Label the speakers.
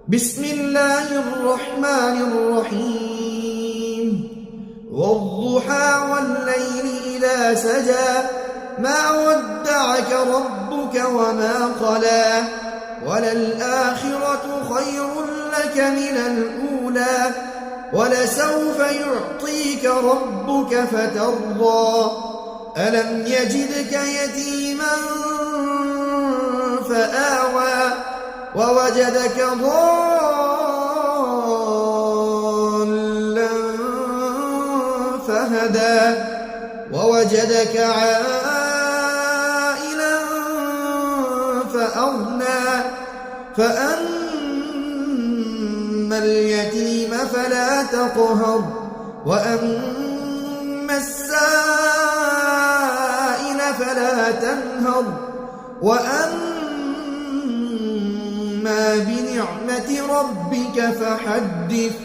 Speaker 1: بسم الله الرحمن الرحيم والضحى والليل إذا سجى ما ودعك ربك وما قلى وللآخرة خير لك من الأولى ولسوف يعطيك ربك فترضى ألم يجدك يتيما فآوى ووجدك ضالا فهدى ووجدك عائلا فأغنى فأما اليتيم فلا تقهر وأما السائل فلا تنهر وأما بنعمة ربك فحدث.